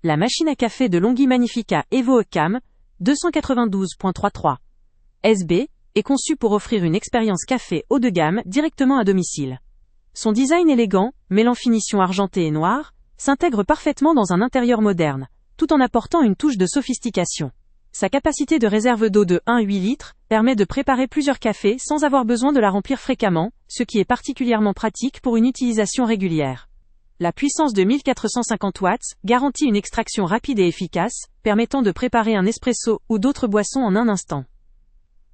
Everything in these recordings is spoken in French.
La machine à café de Longhi Magnifica Evo ECAM 292.33 SB est conçue pour offrir une expérience café haut de gamme directement à domicile. Son design élégant, mêlant finition argentée et noire, s'intègre parfaitement dans un intérieur moderne, tout en apportant une touche de sophistication. Sa capacité de réserve d'eau de 1,8 litres permet de préparer plusieurs cafés sans avoir besoin de la remplir fréquemment, ce qui est particulièrement pratique pour une utilisation régulière. La puissance de 1450 watts garantit une extraction rapide et efficace, permettant de préparer un espresso ou d'autres boissons en un instant.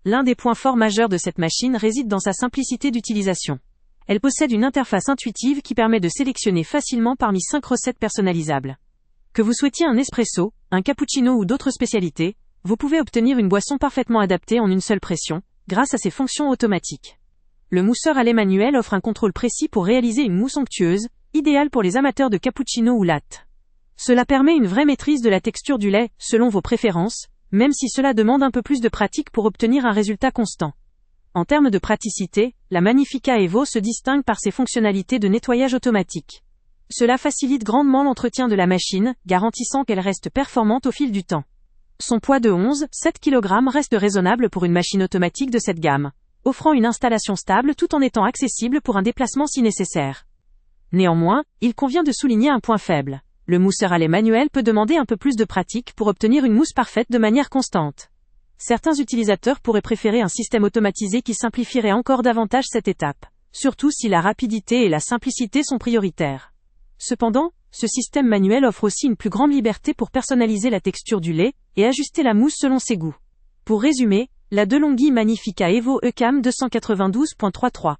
L'un des points forts majeurs de cette machine réside dans sa simplicité d'utilisation. Elle possède une interface intuitive qui permet de sélectionner facilement parmi 5 recettes personnalisables. Que vous souhaitiez un espresso, un cappuccino ou d'autres spécialités, vous pouvez obtenir une boisson parfaitement adaptée en une seule pression, grâce à ses fonctions automatiques. Le mousseur à lait manuel offre un contrôle précis pour réaliser une mousse onctueuse, idéale pour les amateurs de cappuccino ou latte. Cela permet une vraie maîtrise de la texture du lait, selon vos préférences, même si cela demande un peu plus de pratique pour obtenir un résultat constant. En termes de praticité, la Magnifica Evo se distingue par ses fonctionnalités de nettoyage automatique. Cela facilite grandement l'entretien de la machine, garantissant qu'elle reste performante au fil du temps. Son poids de 11,7 kg reste raisonnable pour une machine automatique de cette gamme, offrant une installation stable tout en étant accessible pour un déplacement si nécessaire. Néanmoins, il convient de souligner un point faible. Le mousseur à lait manuel peut demander un peu plus de pratique pour obtenir une mousse parfaite de manière constante. Certains utilisateurs pourraient préférer un système automatisé qui simplifierait encore davantage cette étape, surtout si la rapidité et la simplicité sont prioritaires. Cependant, ce système manuel offre aussi une plus grande liberté pour personnaliser la texture du lait et ajuster la mousse selon ses goûts. Pour résumer, la DeLonghi Magnifica Evo ECAM 292.33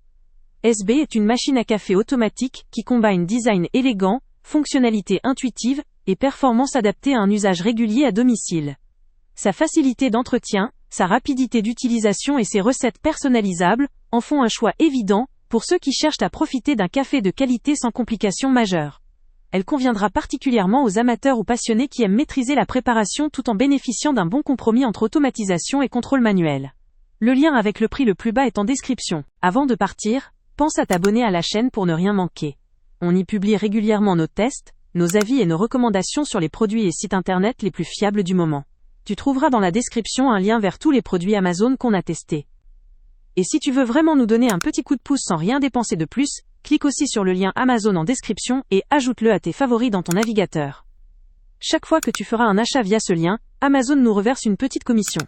SB est une machine à café automatique qui combine design élégant, fonctionnalité intuitive et performance adaptée à un usage régulier à domicile. Sa facilité d'entretien, sa rapidité d'utilisation et ses recettes personnalisables en font un choix évident pour ceux qui cherchent à profiter d'un café de qualité sans complications majeures. Elle conviendra particulièrement aux amateurs ou passionnés qui aiment maîtriser la préparation tout en bénéficiant d'un bon compromis entre automatisation et contrôle manuel. Le lien avec le prix le plus bas est en description. Avant de partir, pense à t'abonner à la chaîne pour ne rien manquer. On y publie régulièrement nos tests, nos avis et nos recommandations sur les produits et sites internet les plus fiables du moment. Tu trouveras dans la description un lien vers tous les produits Amazon qu'on a testés. Et si tu veux vraiment nous donner un petit coup de pouce sans rien dépenser de plus, clique aussi sur le lien Amazon en description et ajoute-le à tes favoris dans ton navigateur. Chaque fois que tu feras un achat via ce lien, Amazon nous reverse une petite commission.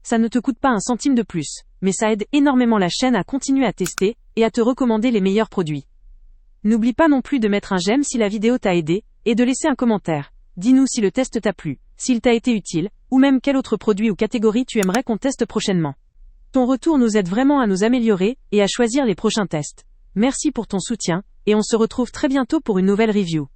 Ça ne te coûte pas un centime de plus, mais ça aide énormément la chaîne à continuer à tester et à te recommander les meilleurs produits. N'oublie pas non plus de mettre un j'aime si la vidéo t'a aidé et de laisser un commentaire. Dis-nous si le test t'a plu, s'il t'a été utile, ou même quel autre produit ou catégorie tu aimerais qu'on teste prochainement. Ton retour nous aide vraiment à nous améliorer et à choisir les prochains tests. Merci pour ton soutien, et on se retrouve très bientôt pour une nouvelle review.